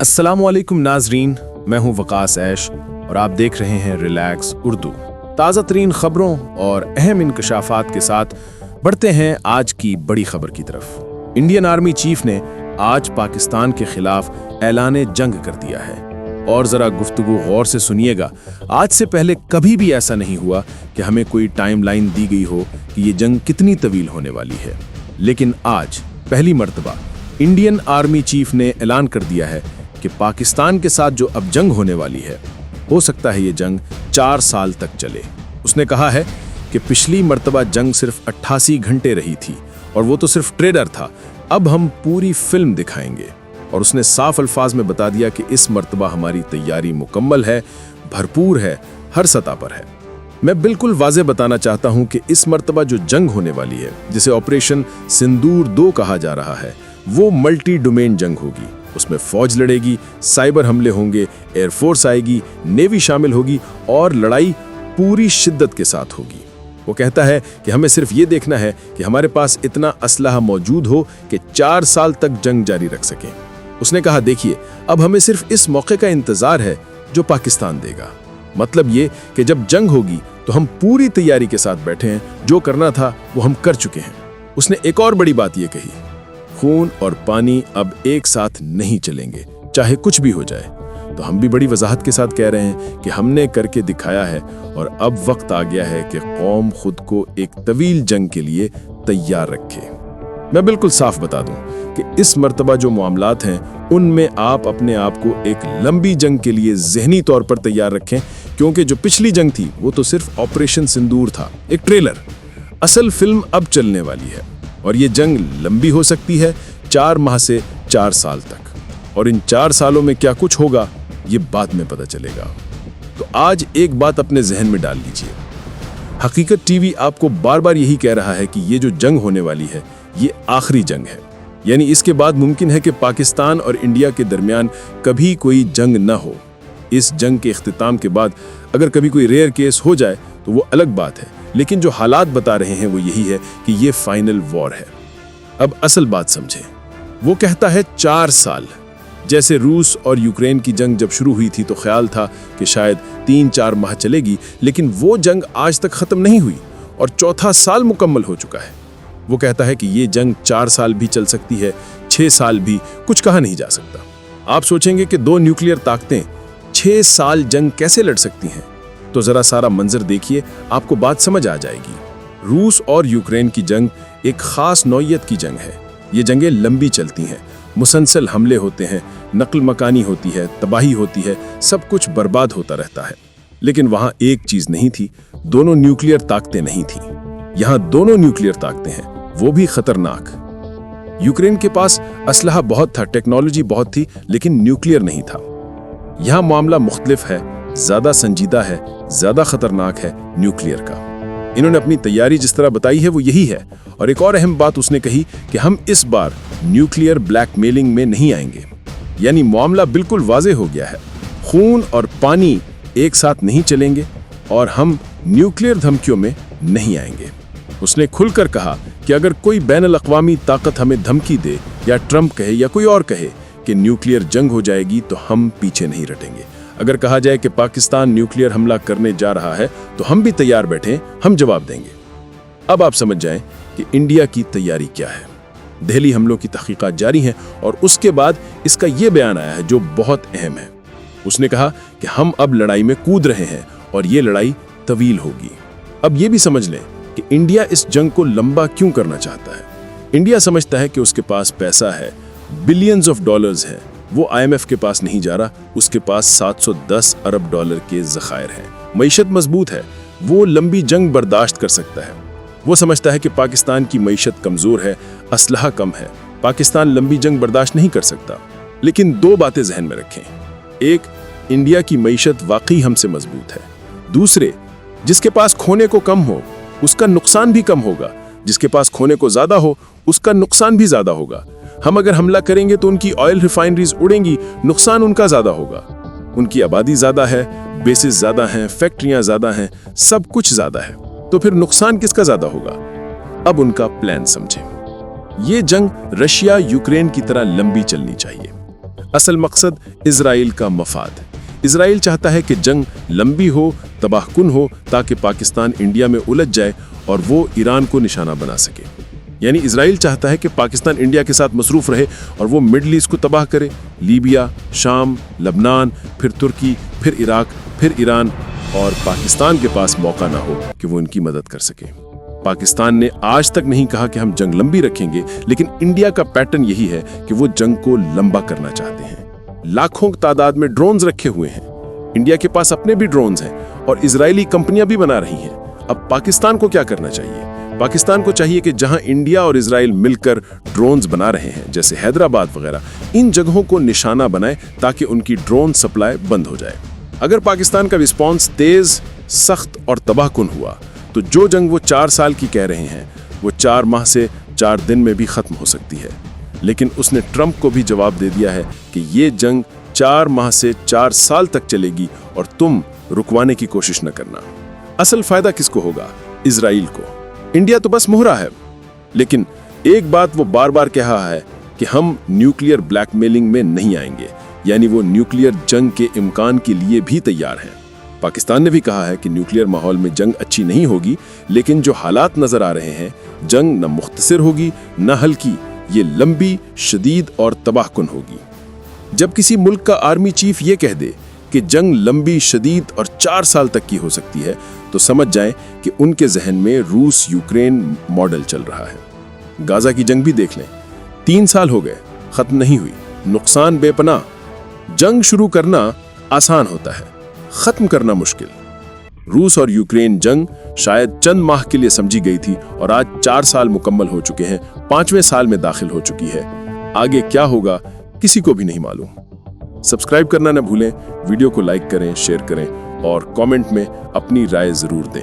अस्सलामुअलैकुम नाजरीन, मैं हूं वकास ऐश और आप देख रहे हैं रिलैक्स उर्दू। ताज़ा तरीन खबरों और अहम इंकशाफात के साथ बढ़ते हैं आज की बड़ी खबर की तरफ। इंडियन आर्मी चीफ ने आज पाकिस्तान के खिलाफ ऐलान जंग कर दिया है। और ज़रा गुफ्तगू गौर से सुनिएगा। आज से पहले कभी भी ऐसा नहीं हुआ कि हमें कोई टाइमलाइन दी गई हो कि ये जंग कितनी तवील होने वाली है, लेकिन आज पहली मर्तबा इंडियन आर्मी चीफ ने ऐलान कर दिया है कि पाकिस्तान के साथ जो अब जंग होने वाली है, हो सकता है ये जंग 4 साल तक चले। उसने कहा है कि पिछली मर्तबा जंग सिर्फ 88 घंटे रही थी और वो तो सिर्फ ट्रेलर था, अब हम पूरी फिल्म दिखाएंगे। और उसने साफ अल्फाज में बता दिया कि इस मर्तबा हमारी तैयारी मुकम्मल है, भरपूर है, हर सतह पर है। मैं बिल्कुल वाज़े बताना चाहता हूं कि इस मर्तबा जो जंग होने वाली है, जिसे ऑपरेशन सिंदूर 2 कहा जा रहा है, वो मल्टी डोमेन जंग होगी। उसमें फौज लड़ेगी, साइबर हमले होंगे, एयरफोर्स आएगी, नेवी शामिल होगी और लड़ाई पूरी शिद्दत के साथ होगी। वो कहता है कि हमें सिर्फ ये देखना है कि हमारे पास इतना असलहा मौजूद हो कि 4 साल तक जंग जारी रख सकें। उसने कहा, देखिए, अब हमें सिर्फ इस मौके का इंतजार है जो पाकिस्तान देगा। मतलब ये कि जब जंग होगी तो हम पूरी तैयारी के साथ बैठे हैं, जो करना था वो हम कर चुके हैं। उसने एक और बड़ी बात ये कही, खून और पानी अब एक साथ नहीं चलेंगे, चाहे कुछ भी हो जाए। तो हम भी बड़ी वजाहत के साथ कह रहे हैं कि हमने करके दिखाया है और अब वक्त आ गया है कि कौम खुद को एक तवील जंग के लिए तैयार रखे। मैं बिल्कुल साफ बता दूं कि इस मर्तबा जो मामलात हैं, उनमें आप अपने आप को एक लंबी जंग के लिए ज़हनी तौर पर तैयार रखें, क्योंकि जो पिछली जंग थी वो तो सिर्फ ऑपरेशन सिंदूर था, एक ट्रेलर। असल फिल्म अब चलने वाली है और ये जंग लंबी हो सकती है, 4 माह से 4 साल तक। और इन 4 सालों में क्या कुछ होगा ये बाद में पता चलेगा। तो आज एक बात अपने जहन में डाल लीजिए, हकीकत टीवी आपको बार बार यही कह रहा है कि ये जो जंग होने वाली है ये आखिरी जंग है, यानी इसके बाद मुमकिन है कि पाकिस्तान और इंडिया के दरमियान कभी कोई जंग न हो। इस जंग के इख्तिताम के बाद अगर कभी कोई रेयर केस हो जाए तो वो अलग बात है, लेकिन जो हालात बता रहे हैं वो यही है कि ये फाइनल वॉर है। अब असल बात समझें। वो कहता है 4 साल। जैसे रूस और यूक्रेन की जंग जब शुरू हुई थी तो ख्याल था कि शायद 3-4 माह चलेगी, लेकिन वो जंग आज तक खत्म नहीं हुई और 4था साल मुकम्मल हो चुका है। वो कहता है कि ये जंग 4 साल भी चल सकती है, 6 साल भी, कुछ कहा नहीं जा सकता। आप सोचेंगे कि 2 न्यूक्लियर ताकतें 6 साल जंग कैसे लड़ सकती हैं? तो जरा सारा मंजर देखिए, आपको बात समझ आ जाएगी। रूस और यूक्रेन की जंग एक खास नौइयत की जंग है। ये जंगें लंबी चलती हैं, मुसलसल हमले होते हैं, नकल मकानी होती है, तबाही होती है, सब कुछ बर्बाद होता रहता है। लेकिन वहां एक चीज नहीं थी, दोनों न्यूक्लियर ताकतें नहीं थी। यहां दोनों न्यूक्लियर ताकतें हैं, वो भी खतरनाक। यूक्रेन के पास असलहा बहुत था, टेक्नोलॉजी बहुत थी, लेकिन न्यूक्लियर नहीं था। यहां मामला मुख्तलिफ है, ज्यादा संजीदा है, ज्यादा खतरनाक है न्यूक्लियर का। इन्होंने अपनी तैयारी जिस तरह बताई है वो यही है। और एक और अहम बात उसने कही कि हम इस बार न्यूक्लियर ब्लैकमेलिंग में नहीं आएंगे, यानी मामला बिल्कुल वाजे हो गया है। खून और पानी एक साथ नहीं चलेंगे और हम न्यूक्लियर धमकियों में नहीं आएंगे। उसने खुलकर कहा कि अगर कोई बैनुल अक़वामी ताकत हमें धमकी दे या ट्रंप कहे या कोई और कहे कि न्यूक्लियर जंग हो जाएगी तो हम पीछे नहीं हटेंगे। अगर कहा जाए कि पाकिस्तान न्यूक्लियर हमला करने जा रहा है तो हम भी तैयार बैठे, हम जवाब देंगे। अब आप समझ जाएं कि इंडिया की तैयारी क्या है। दिल्ली हमलों की तहकीकात जारी हैं और उसके बाद इसका यह बयान आया है जो बहुत अहम है। उसने कहा कि हम अब लड़ाई में कूद रहे हैं और ये लड़ाई तवील होगी। अब ये भी समझ लें कि इंडिया इस जंग को लंबा क्यों करना चाहता है। इंडिया समझता है कि उसके पास पैसा है, बिलियंस ऑफ डॉलर्स हैं। वो IMF के पास नहीं जा रहा, उसके पास 710 अरब डॉलर के ज़खायर हैं। मईशत मजबूत है, वो लंबी जंग बर्दाश्त कर सकता है। वो समझता है कि पाकिस्तान की मईशत कमज़ोर है, असलहा कम है, पाकिस्तान लंबी जंग बर्दाश्त नहीं कर सकता। लेकिन 2 बातें जहन में रखें। एक, इंडिया की मईशत वाकई हमसे मजबूत है। दूसरे, जिसके पास खोने को कम हो उसका नुकसान भी कम होगा, जिसके पास खोने को ज्यादा हो उसका नुकसान भी ज्यादा होगा। हम अगर हमला करेंगे तो उनकी ऑयल रिफाइनरीज उड़ेंगी, नुकसान उनका ज्यादा होगा। उनकी आबादी ज्यादा है, बेसिस ज्यादा हैं, फैक्ट्रियां ज्यादा हैं, सब कुछ ज्यादा है, तो फिर नुकसान किसका ज्यादा होगा? अब उनका प्लान समझें। ये जंग रशिया यूक्रेन की तरह लंबी चलनी चाहिए। असल मकसद इजराइल का मफाद। इजराइल चाहता है कि जंग लंबी हो, तबाहकुन हो, ताकि पाकिस्तान इंडिया में उलझ जाए और वो ईरान को निशाना बना सके। यानी इजराइल चाहता है कि पाकिस्तान इंडिया के साथ मसरूफ रहे और वो मिडल ईस्ट को तबाह करे, लीबिया, शाम, लबनान, फिर तुर्की, फिर इराक, फिर ईरान, और पाकिस्तान के पास मौका ना हो कि वो इनकी मदद कर सके। पाकिस्तान ने आज तक नहीं कहा कि हम जंग लंबी रखेंगे, लेकिन इंडिया का पैटर्न यही है कि वो जंग को लंबा करना चाहते हैं। लाखों की तादाद में ड्रोन्स रखे हुए हैं। इंडिया के पास अपने भी ड्रोन्स हैं और इजरायली कंपनियां भी बना रही हैं। अब पाकिस्तान को क्या करना चाहिए? पाकिस्तान को चाहिए कि जहां इंडिया और इजराइल मिलकर ड्रोन्स बना रहे हैं, जैसे हैदराबाद वगैरह, इन जगहों को निशाना बनाए ताकि उनकी ड्रोन सप्लाई बंद हो जाए। अगर पाकिस्तान का रिस्पॉन्स तेज, सख्त और तबाहकुन हुआ तो जो जंग वो 4 साल की कह रहे हैं वो 4 माह से 4 दिन में भी खत्म हो सकती है। लेकिन उसने ट्रंप को भी जवाब दे दिया है कि ये जंग 4 माह से 4 साल तक चलेगी और तुम रुकवाने की कोशिश न करना। असल फायदा किसको होगा? इजराइल को। इंडिया तो बस मोहरा है। लेकिन एक बात वो बार बार कहा है कि हम न्यूक्लियर ब्लैकमेलिंग में नहीं आएंगे, यानी वो न्यूक्लियर जंग के इम्कान के लिए भी तैयार हैं। पाकिस्तान ने भी कहा है कि न्यूक्लियर माहौल में जंग अच्छी नहीं होगी, लेकिन जो हालात नजर आ रहे हैं, जंग न मुख्तसर होगी न हल्की, ये लंबी, शदीद और तबाहकुन होगी। जब किसी मुल्क का आर्मी चीफ ये कह दे कि जंग लंबी, शदीद और 4 साल तक की हो सकती है, तो समझ जाएं कि उनके जहन में रूस यूक्रेन मॉडल चल रहा है। गाजा की जंग भी देख लें, 3 साल हो गए, खत्म नहीं हुई, नुकसान बेपनाह। जंग शुरू करना आसान होता है, खत्म करना मुश्किल। रूस और यूक्रेन जंग शायद चंद माह के लिए समझी गई थी और आज 4 साल मुकम्मल हो चुके हैं, 5वें साल में दाखिल हो चुकी है। आगे क्या होगा किसी को भी नहीं मालूम। सब्सक्राइब करना न भूलें, वीडियो को लाइक करें, शेयर करें और कमेंट में अपनी राय जरूर दें।